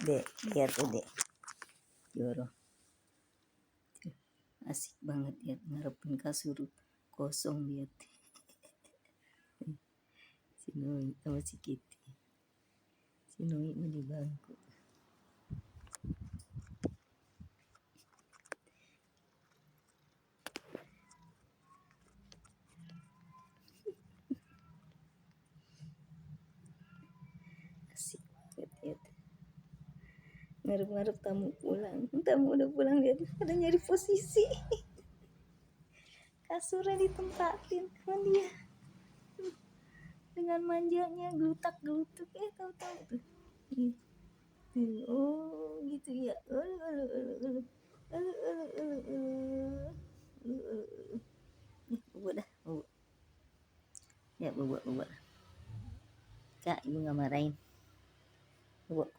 Dek, lihat tuh dek, Joro, asik banget ya ngarepin kasur kosong lihat. Si Noi sama si Kitty, si Noi mah di bangku. Asik banget ya. Ngarep-ngarep tamu pulang, tamu udah pulang lihat, pada nyari posisi. Kasurnya ditempatin sama dia dengan manjanya, gelutak-gelutuk ya, tahu-tahu tuh. Oh gitu ya. Bubuk dah, bubuk. Ya bubuk. Kak, ibu nggak marahin. Bubuk.